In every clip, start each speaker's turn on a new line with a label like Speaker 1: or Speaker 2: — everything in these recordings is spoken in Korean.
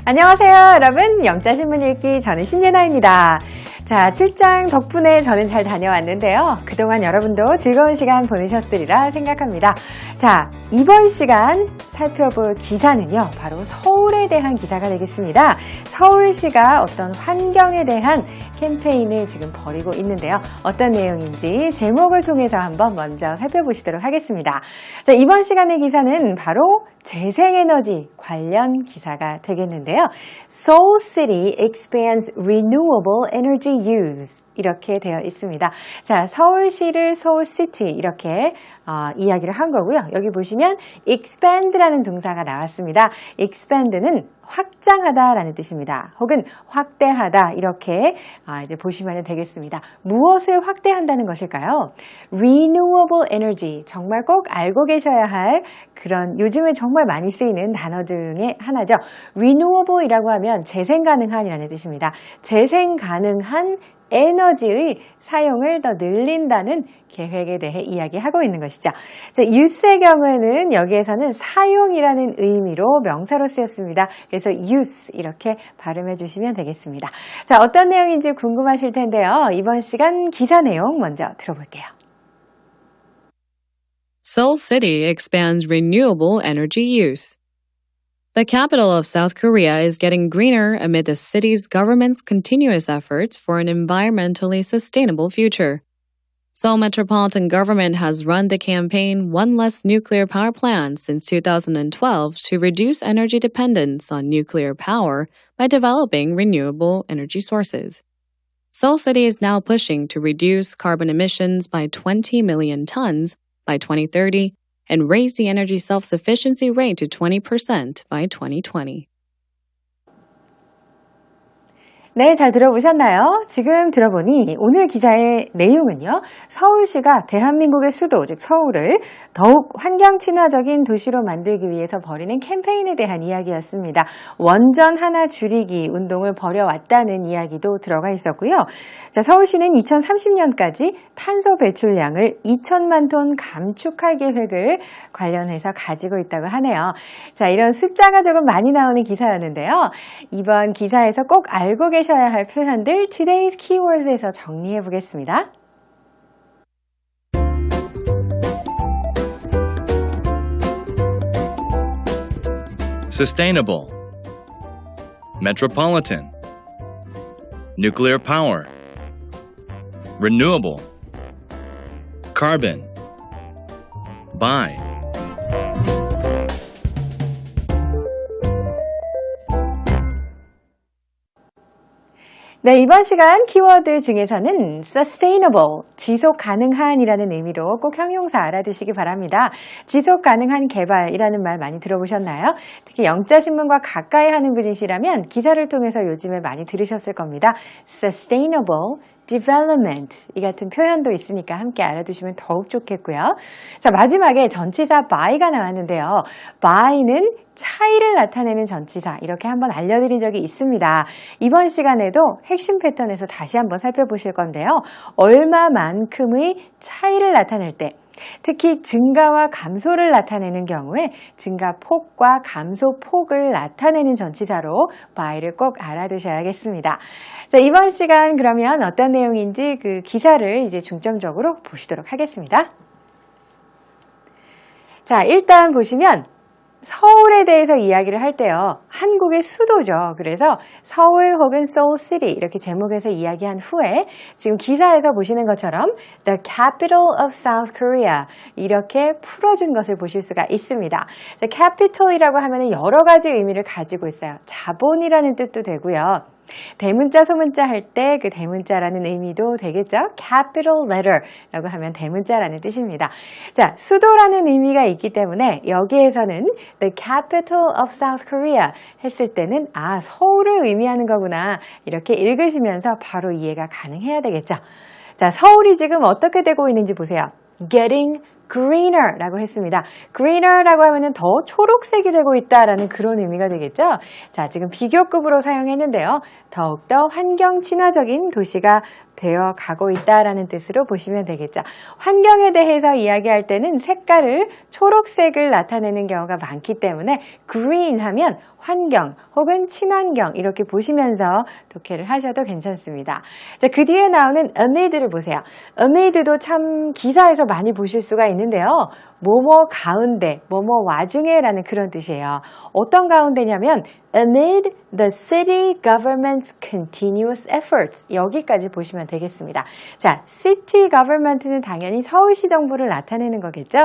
Speaker 1: 안녕하세요, 여러분. 영자신문 읽기 저는 신예나입니다. 자, 출장 덕분에 저는 잘 다녀왔는데요. 그동안 여러분도 즐거운 시간 보내셨으리라 생각합니다. 자, 이번 시간 살펴볼 기사는요, 바로 서울에 대한 기사가 되겠습니다. 서울시가 어떤 환경에 대한 캠페인을 지금 벌이고 있는데요. 어떤 내용인지 제목을 통해서 한번 먼저 살펴보시도록 하겠습니다. 자, 이번 시간의 기사는 바로 재생에너지 관련 기사가 되겠는데요. Seoul City expands renewable energy use. 이렇게 되어 있습니다. 자, 서울시를 서울시티 이렇게 이야기를 한 거고요. 여기 보시면 expand라는 동사가 나왔습니다. expand는 확장하다라는 뜻입니다. 혹은 확대하다 이렇게 이제 보시면 되겠습니다. 무엇을 확대한다는 것일까요? Renewable energy 정말 꼭 알고 계셔야 할 그런 요즘에 정말 많이 쓰이는 단어 중에 하나죠. Renewable이라고 하면 재생 가능한이라는 뜻입니다. 재생 가능한 에너지의 사용을 더 늘린다는 계획에 대해 이야기하고 있는 것이죠. 자, use의 경우에는 여기에서는 사용이라는 의미로 명사로 쓰였습니다. 그래서 use 이렇게 발음해 주시면 되겠습니다. 자, 어떤 내용인지 궁금하실 텐데요. 이번 시간 기사 내용 먼저 들어볼게요.
Speaker 2: Seoul City expands renewable energy use. The capital of South Korea is getting greener amid the city's government's continuous efforts for an environmentally sustainable future. Seoul Metropolitan Government has run the campaign One Less Nuclear Power Plant since 2012 to reduce energy dependence on nuclear power by developing renewable energy sources. Seoul City is now pushing to reduce carbon emissions by 20 million tons by 2030 and raise the energy self-sufficiency rate to 20% by 2020.
Speaker 1: 네, 잘 들어보셨나요? 지금 들어보니 오늘 기사의 내용은요. 서울시가 대한민국의 수도, 즉 서울을 더욱 환경 친화적인 도시로 만들기 위해서 벌이는 캠페인에 대한 이야기였습니다. 원전 하나 줄이기 운동을 벌여왔다는 이야기도 들어가 있었고요. 자, 서울시는 2030년까지 탄소 배출량을 2천만 톤 감축할 계획을 관련해서 가지고 있다고 하네요. 자, 이런 숫자가 조금 많이 나오는 기사였는데요. 이번 기사에서 꼭 알고 계셔야 할 표현들 Today's Keywords에서 정리해 보겠습니다.
Speaker 3: Sustainable, Metropolitan, Nuclear power, Renewable, Carbon, By.
Speaker 1: 네, 이번 시간 키워드 중에서는 sustainable, 지속 가능한이라는 의미로 꼭 형용사 알아두시기 바랍니다. 지속 가능한 개발이라는 말 많이 들어보셨나요? 특히 영자신문과 가까이 하는 분이시라면 기사를 통해서 요즘에 많이 들으셨을 겁니다. sustainable development 이 같은 표현도 있으니까 함께 알아두시면 더욱 좋겠고요. 자, 마지막에 전치사 by가 나왔는데요. by는 차이를 나타내는 전치사 이렇게 한번 알려드린 적이 있습니다. 이번 시간에도 핵심 패턴에서 다시 한번 살펴보실 건데요. 얼마만큼의 차이를 나타낼 때 특히 증가와 감소를 나타내는 경우에 증가폭과 감소폭을 나타내는 전치사로 by를 꼭 알아두셔야겠습니다. 자, 이번 시간 그러면 어떤 내용인지 그 기사를 이제 중점적으로 보시도록 하겠습니다. 자, 일단 보시면 서울에 대해서 이야기를 할 때요. 한국의 수도죠. 그래서 서울 혹은 Seoul City 이렇게 제목에서 이야기한 후에 지금 기사에서 보시는 것처럼 The capital of South Korea 이렇게 풀어준 것을 보실 수가 있습니다. capital이라고 하면 여러 가지 의미를 가지고 있어요. 자본이라는 뜻도 되고요. 대문자, 소문자 할 때 그 대문자라는 의미도 되겠죠? capital letter라고 하면 대문자라는 뜻입니다. 자, 수도라는 의미가 있기 때문에 여기에서는 the capital of South Korea 했을 때는 서울을 의미하는 거구나 이렇게 읽으시면서 바로 이해가 가능해야 되겠죠? 자, 서울이 지금 어떻게 되고 있는지 보세요. getting greener 라고 했습니다. greener 라고 하면 더 초록색이 되고 있다라는 그런 의미가 되겠죠. 자, 지금 비교급으로 사용했는데요. 더욱더 환경 친화적인 도시가 되어 가고 있다라는 뜻으로 보시면 되겠죠. 환경에 대해서 이야기할 때는 색깔을 초록색을 나타내는 경우가 많기 때문에 green 하면 환경 혹은 친환경 이렇게 보시면서 독해를 하셔도 괜찮습니다. 자, 그 뒤에 나오는 amid를 보세요. amid도 참 기사에서 많이 보실 수가 있는데요. 뭐뭐 가운데, 뭐뭐 와중에 라는 그런 뜻이에요. 어떤 가운데냐면 amid the city government's continuous efforts 여기까지 보시면 되겠습니다. 자, city government는 당연히 서울시 정부를 나타내는 거겠죠.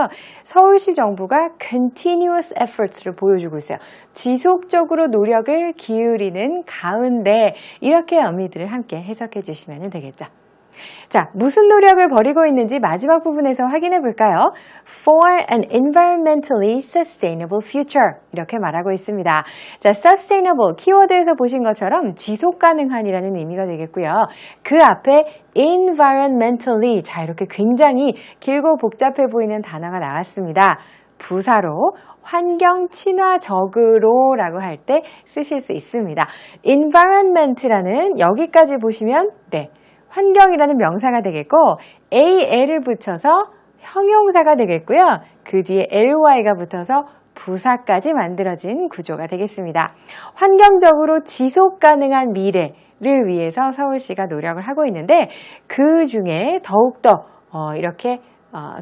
Speaker 1: 서울시 정부가 continuous efforts를 보여주고 있어요. 지속적으로 노력을 기울이는 가운데 이렇게 amid를 함께 해석해 주시면 되겠죠. 자, 무슨 노력을 벌이고 있는지 마지막 부분에서 확인해 볼까요? For an environmentally sustainable future 이렇게 말하고 있습니다. 자, sustainable 키워드에서 보신 것처럼 지속 가능한이라는 의미가 되겠고요. 그 앞에 environmentally 자, 이렇게 굉장히 길고 복잡해 보이는 단어가 나왔습니다. 부사로 환경 친화적으로 라고 할 때 쓰실 수 있습니다. environment라는 여기까지 보시면 네. 환경이라는 명사가 되겠고 AL을 붙여서 형용사가 되겠고요. 그 뒤에 LY가 붙어서 부사까지 만들어진 구조가 되겠습니다. 환경적으로 지속 가능한 미래를 위해서 서울시가 노력을 하고 있는데 그 중에 더욱더 이렇게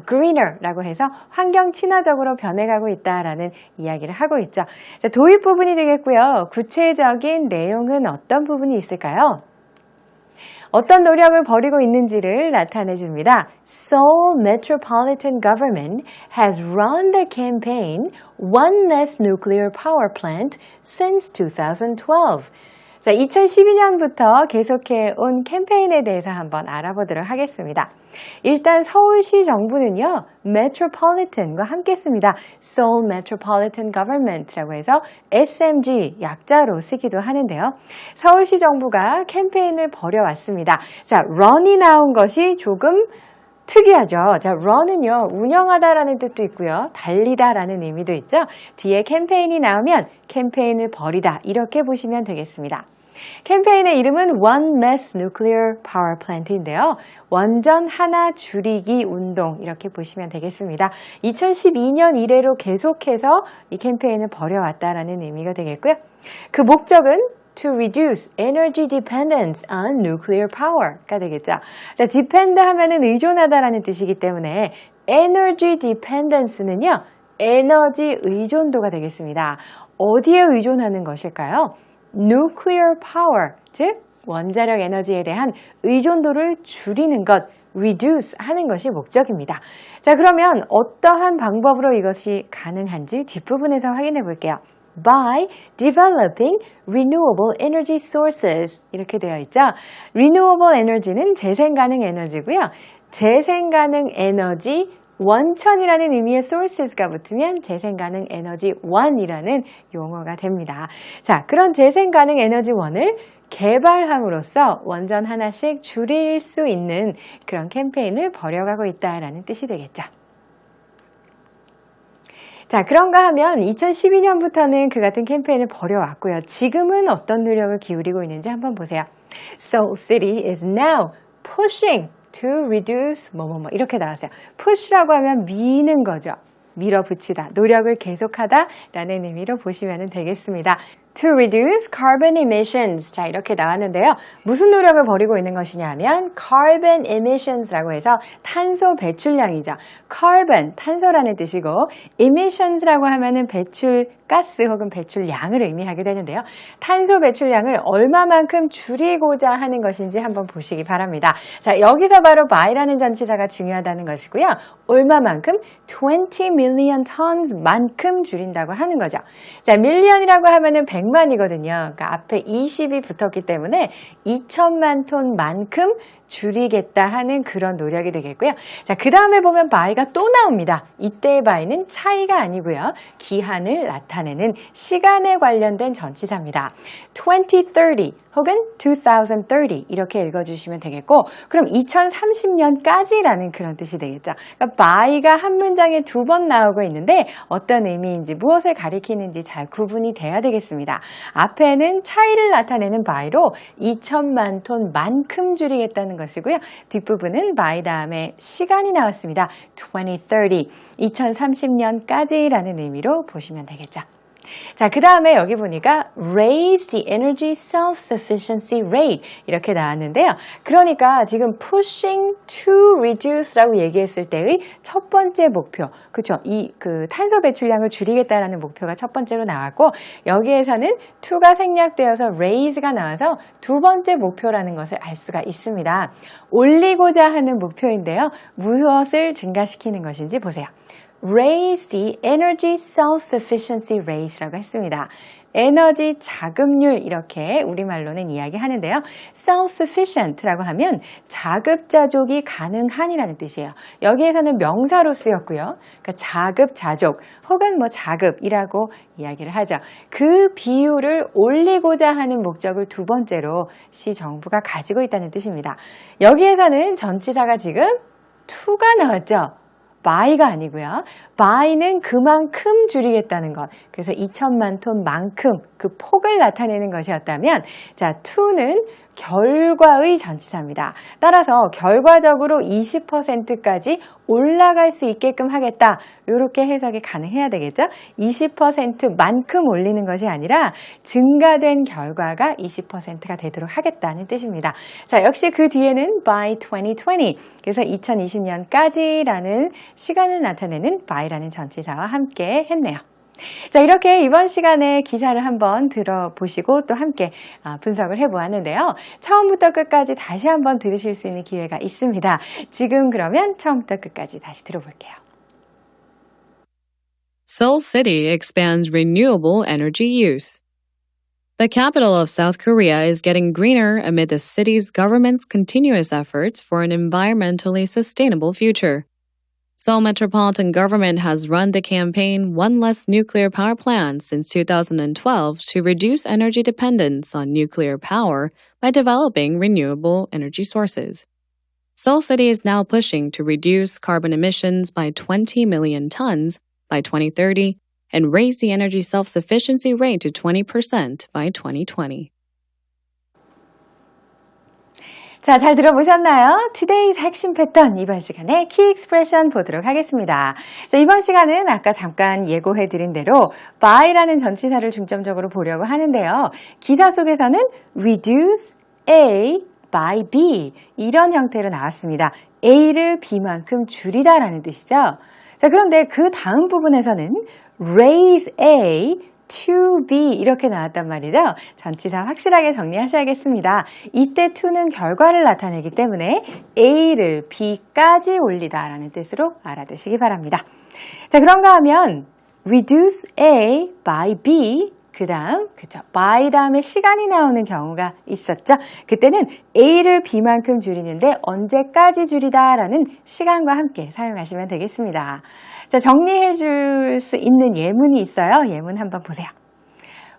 Speaker 1: greener라고 해서 환경 친화적으로 변해가고 있다라는 이야기를 하고 있죠. 자, 도입 부분이 되겠고요. 구체적인 내용은 어떤 부분이 있을까요? 어떤 노력을 벌이고 있는지를 나타내 줍니다. Seoul Metropolitan Government has run the campaign One Less Nuclear Power Plant since 2012. 자, 2012년부터 계속해 온 캠페인에 대해서 한번 알아보도록 하겠습니다. 일단 서울시 정부는요, Metropolitan과 함께 씁니다. Seoul Metropolitan Government라고 해서 SMG 약자로 쓰기도 하는데요. 서울시 정부가 캠페인을 벌여왔습니다. 자, run이 나온 것이 조금 특이하죠. 자, run은요, 운영하다라는 뜻도 있고요. 달리다라는 의미도 있죠. 뒤에 캠페인이 나오면 캠페인을 벌이다. 이렇게 보시면 되겠습니다. 캠페인의 이름은 One Less Nuclear Power Plant인데요. 원전 하나 줄이기 운동 이렇게 보시면 되겠습니다. 2012년 이래로 계속해서 이 캠페인을 벌여왔다라는 의미가 되겠고요. 그 목적은 to reduce energy dependence on nuclear power가 되겠죠. 자, depend 하면은 의존하다라는 뜻이기 때문에 energy dependence는요, 에너지 의존도가 되겠습니다. 어디에 의존하는 것일까요? nuclear power, 즉 원자력 에너지에 대한 의존도를 줄이는 것, reduce 하는 것이 목적입니다. 자, 그러면 어떠한 방법으로 이것이 가능한지 뒷부분에서 확인해 볼게요. by developing renewable energy sources 이렇게 되어 있죠. renewable energy는 재생 가능 에너지고요. 재생 가능 에너지 원천이라는 의미의 sources가 붙으면 재생 가능 에너지 원이라는 용어가 됩니다. 자, 그런 재생 가능 에너지 원을 개발함으로써 원전 하나씩 줄일 수 있는 그런 캠페인을 벌여가고 있다라는 뜻이 되겠죠. 자, 그런가 하면 2012년부터는 그 같은 캠페인을 벌여왔고요. 지금은 어떤 노력을 기울이고 있는지 한번 보세요. Seoul City is now pushing to reduce 뭐뭐뭐 이렇게 나왔어요. push라고 하면 미는 거죠. 밀어붙이다, 노력을 계속하다라는 의미로 보시면 되겠습니다. To reduce carbon emissions. 자, 이렇게 나왔는데요. 무슨 노력을 벌이고 있는 것이냐 하면 carbon emissions라고 해서 탄소 배출량이죠. carbon, 탄소라는 뜻이고 emissions라고 하면은 배출 가스 혹은 배출량을 의미하게 되는데요. 탄소 배출량을 얼마만큼 줄이고자 하는 것인지 한번 보시기 바랍니다. 자, 여기서 바로 by라는 전치사가 중요하다는 것이고요. 얼마만큼? 20 million tons만큼 줄인다고 하는 거죠. 자, million이라고 하면은 100만이거든요. 그러니까 앞에 20이 붙었기 때문에 2천만 톤만큼 줄이겠다 하는 그런 노력이 되겠고요. 자, 그 다음에 보면 by가 또 나옵니다. 이때의 by는 차이가 아니고요. 기한을 나타내는 시간에 관련된 전치사입니다. 2030 혹은 2030 이렇게 읽어주시면 되겠고, 그럼 2030년까지라는 그런 뜻이 되겠죠. 그러니까 by가 한 문장에 2번 나오고 있는데 어떤 의미인지 무엇을 가리키는지 잘 구분이 돼야 되겠습니다. 앞에는 차이를 나타내는 by로 2천만 톤만큼 줄이겠다는 것이고요. 뒷부분은 by 다음에 시간이 나왔습니다. 2030, 2030년까지라는 의미로 보시면 되겠죠. 자, 그 다음에 여기 보니까 raise the energy self-sufficiency rate 이렇게 나왔는데요. 그러니까 지금 pushing to reduce라고 얘기했을 때의 첫 번째 목표, 그렇죠? 탄소 배출량을 줄이겠다라는 목표가 첫 번째로 나왔고 여기에서는 to가 생략되어서 raise가 나와서 두 번째 목표라는 것을 알 수가 있습니다. 올리고자 하는 목표인데요. 무엇을 증가시키는 것인지 보세요. Raise the energy self-sufficiency rate라고 했습니다. 에너지 자급률 이렇게 우리말로는 이야기하는데요. self-sufficient라고 하면 자급자족이 가능한이라는 뜻이에요. 여기에서는 명사로 쓰였고요. 그러니까 자급자족 혹은 자급이라고 이야기를 하죠. 그 비율을 올리고자 하는 목적을 두 번째로 시 정부가 가지고 있다는 뜻입니다. 여기에서는 전치사가 지금 to가 나왔죠. by가 아니고요. by는 그만큼 줄이겠다는 것. 그래서 2천만 톤만큼 그 폭을 나타내는 것이었다면 자, to는 결과의 전치사입니다. 따라서 결과적으로 20%까지 올라갈 수 있게끔 하겠다. 이렇게 해석이 가능해야 되겠죠? 20%만큼 올리는 것이 아니라 증가된 결과가 20%가 되도록 하겠다는 뜻입니다. 자, 역시 그 뒤에는 by 2020. 그래서 2020년까지라는 시간을 나타내는 by라는 전치사와 함께 했네요. 자, 이렇게 이번 시간에 기사를 한번 들어보시고 또 함께 분석을 해보았는데요. 처음부터 끝까지 다시 한번 들으실 수 있는 기회가 있습니다. 지금 그러면 처음부터 끝까지 다시 들어볼게요.
Speaker 2: Seoul City expands renewable energy use. The capital of South Korea is getting greener amid the city's government's continuous efforts for an environmentally sustainable future. Seoul Metropolitan Government has run the campaign One Less Nuclear Power Plant since 2012 to reduce energy dependence on nuclear power by developing renewable energy sources. Seoul City is now pushing to reduce carbon emissions by 20 million tons by 2030 and raise the energy self-sufficiency rate to 20% by 2020.
Speaker 1: 자, 잘 들어보셨나요? Today's 핵심 패턴 이번 시간에 키 익스프레션 보도록 하겠습니다. 자, 이번 시간은 아까 잠깐 예고해드린 대로 by라는 전치사를 중점적으로 보려고 하는데요. 기사 속에서는 reduce A by B 이런 형태로 나왔습니다. A를 B만큼 줄이다라는 뜻이죠. 자, 그런데 그 다음 부분에서는 raise A to be 이렇게 나왔단 말이죠. 전치사 확실하게 정리하셔야겠습니다. 이때 to는 결과를 나타내기 때문에 A를 B까지 올리다 라는 뜻으로 알아두시기 바랍니다. 자, 그런가 하면 reduce A by B 그 다음, 그쵸. by 다음에 시간이 나오는 경우가 있었죠. 그때는 A를 B만큼 줄이는데 언제까지 줄이다 라는 시간과 함께 사용하시면 되겠습니다. 자, 정리해 줄 수 있는 예문이 있어요. 예문 한번 보세요.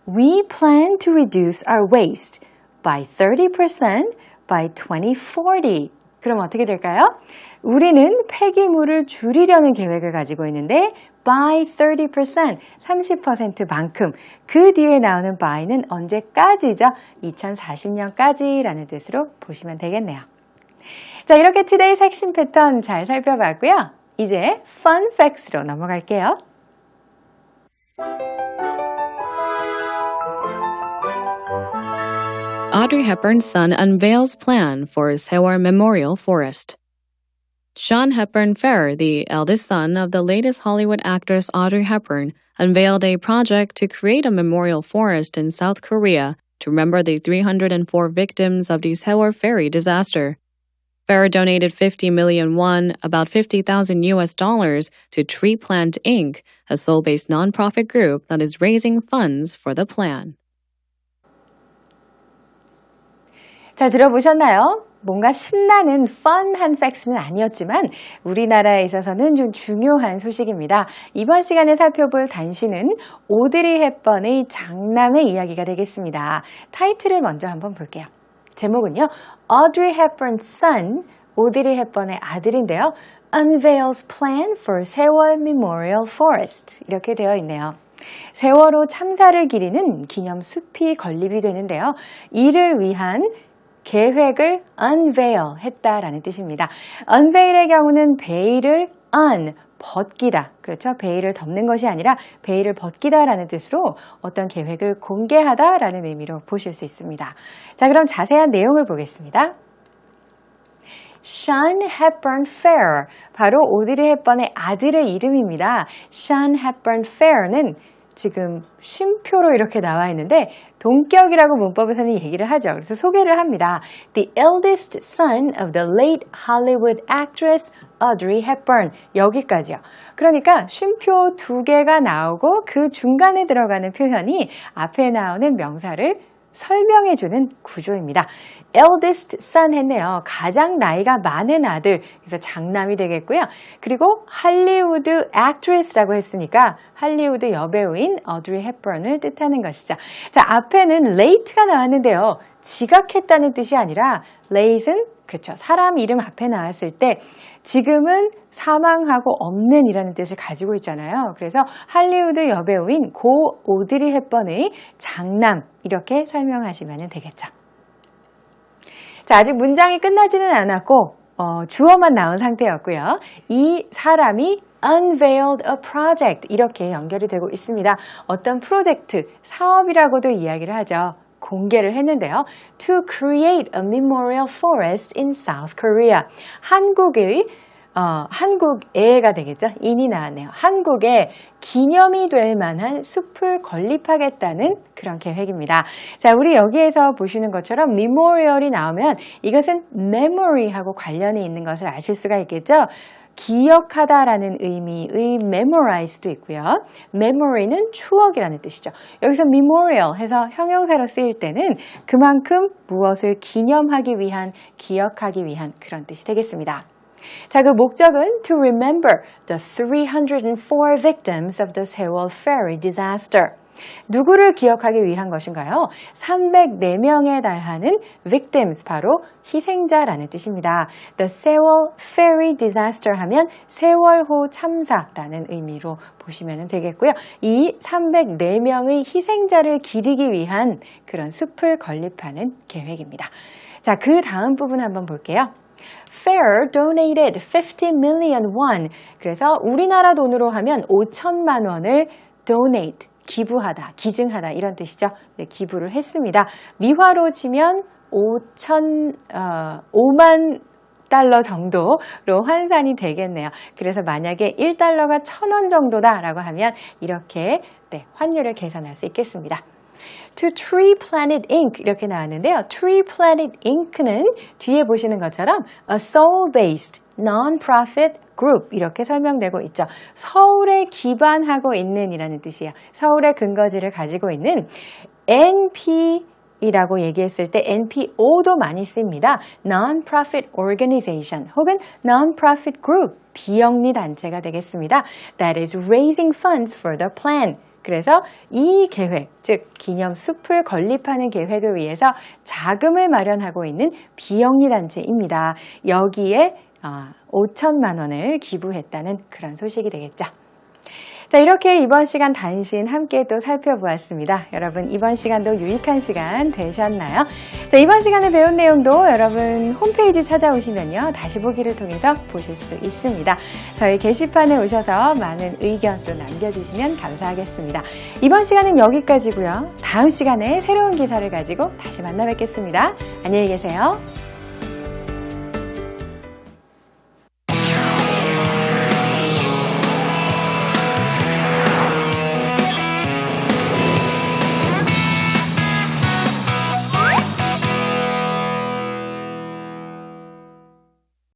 Speaker 1: We plan to reduce our waste by 30% by 2040. 그럼 어떻게 될까요? 우리는 폐기물을 줄이려는 계획을 가지고 있는데 by 30%, 30%만큼 그 뒤에 나오는 by는 언제까지죠? 2040년까지라는 뜻으로 보시면 되겠네요. 자, 이렇게 today's 핵심 패턴 잘 살펴봤고요. 이제 fun facts로 넘어갈게요.
Speaker 2: Audrey Hepburn's son unveils plan for Sewar Memorial Forest. Sean Hepburn Farrer, the eldest son of the latest Hollywood actress Audrey Hepburn, unveiled a project to create a memorial forest in South Korea to remember the 304 victims of the Sewar ferry disaster. Farrer donated 50 million won, about $50,000 to Tree Plant Inc., a Seoul-based nonprofit group that is raising funds for the plan.
Speaker 1: 잘 들어보셨나요? 뭔가 신나는 펀한 팩스는 아니었지만 우리나라에 있어서는 좀 중요한 소식입니다. 이번 시간에 살펴볼 단시는 오드리 헵번의 장남의 이야기가 되겠습니다. 타이틀을 먼저 한번 볼게요. 제목은요. Audrey Hepburn's son, 오드리 헵번의 아들인데요. Unveils plan for 세월 Memorial Forest 이렇게 되어 있네요. 세월호 참사를 기리는 기념 숲이 건립이 되는데요. 이를 위한 계획을 unveil 했다라는 뜻입니다. unveil의 경우는 veil을 un, 벗기다. 그렇죠? 베일을 덮는 것이 아니라 베일을 벗기다라는 뜻으로 어떤 계획을 공개하다라는 의미로 보실 수 있습니다. 자, 그럼 자세한 내용을 보겠습니다. Sean Hepburn Fair, 바로 오드리 헵번의 아들의 이름입니다. Sean Hepburn Fair는 지금 쉼표로 이렇게 나와 있는데 동격이라고 문법에서는 얘기를 하죠. 그래서 소개를 합니다. The eldest son of the late Hollywood actress Audrey Hepburn. 여기까지요. 그러니까 쉼표 두 개가 나오고 그 중간에 들어가는 표현이 앞에 나오는 명사를 설명해주는 구조입니다. eldest son 했네요. 가장 나이가 많은 아들. 그래서 장남이 되겠고요. 그리고 할리우드 actress라고 했으니까 할리우드 여배우인 어드리 헵번을 뜻하는 것이죠. 자, 앞에는 late가 나왔는데요. 지각했다는 뜻이 아니라 late는 그렇죠. 사람 이름 앞에 나왔을 때 지금은 사망하고 없는 이라는 뜻을 가지고 있잖아요. 그래서 할리우드 여배우인 고 오드리 헵번의 장남 이렇게 설명하시면 되겠죠. 자, 아직 문장이 끝나지는 않았고 주어만 나온 상태였고요. 이 사람이 unveiled a project 이렇게 연결이 되고 있습니다. 어떤 프로젝트, 사업이라고도 이야기를 하죠. 공개를 했는데요. To create a memorial forest in South Korea. 한국에가 되겠죠. 인이 나왔네요. 한국에 기념이 될 만한 숲을 건립하겠다는 그런 계획입니다. 자, 우리 여기에서 보시는 것처럼 memorial이 나오면 이것은 memory하고 관련이 있는 것을 아실 수가 있겠죠. 기억하다라는 의미의 memorize도 있고요. memory는 추억이라는 뜻이죠. 여기서 memorial 해서 형용사로 쓰일 때는 그만큼 무엇을 기념하기 위한, 기억하기 위한 그런 뜻이 되겠습니다. 자, 그 목적은 to remember the 304 victims of the Sewol Ferry disaster. 누구를 기억하기 위한 것인가요? 304명에 달하는 victims, 바로 희생자라는 뜻입니다. The Sewol Ferry disaster 하면 세월호 참사라는 의미로 보시면 되겠고요. 이 304명의 희생자를 기리기 위한 그런 숲을 건립하는 계획입니다. 자, 그 다음 부분 한번 볼게요. Fair donated 50 million won. 그래서 우리나라 돈으로 하면 5천만 원을 donate, 기부하다, 기증하다 이런 뜻이죠. 네, 기부를 했습니다. 미화로 치면 5만 달러 정도로 환산이 되겠네요. 그래서 만약에 1달러가 1,000원 정도다라고 하면 이렇게 환율을 계산할 수 있겠습니다. To Tree Planet Inc. 이렇게 나왔는데요. Tree Planet Inc.는 뒤에 보시는 것처럼 a soul-based non-profit group 이렇게 설명되고 있죠. 서울에 기반하고 있는 이라는 뜻이에요. 서울의 근거지를 가지고 있는 NP이라고 얘기했을 때 NPO도 많이 씁니다. Non-profit organization 혹은 non-profit group, 비영리 단체가 되겠습니다. That is raising funds for the plan. 그래서 이 계획, 즉 기념 숲을 건립하는 계획을 위해서 자금을 마련하고 있는 비영리 단체입니다. 여기에 5천만 원을 기부했다는 그런 소식이 되겠죠. 자, 이렇게 이번 시간 단신 함께 또 살펴보았습니다. 여러분 이번 시간도 유익한 시간 되셨나요? 자, 이번 시간에 배운 내용도 여러분 홈페이지 찾아오시면요. 다시 보기를 통해서 보실 수 있습니다. 저희 게시판에 오셔서 많은 의견 또 남겨주시면 감사하겠습니다. 이번 시간은 여기까지고요. 다음 시간에 새로운 기사를 가지고 다시 만나 뵙겠습니다. 안녕히 계세요.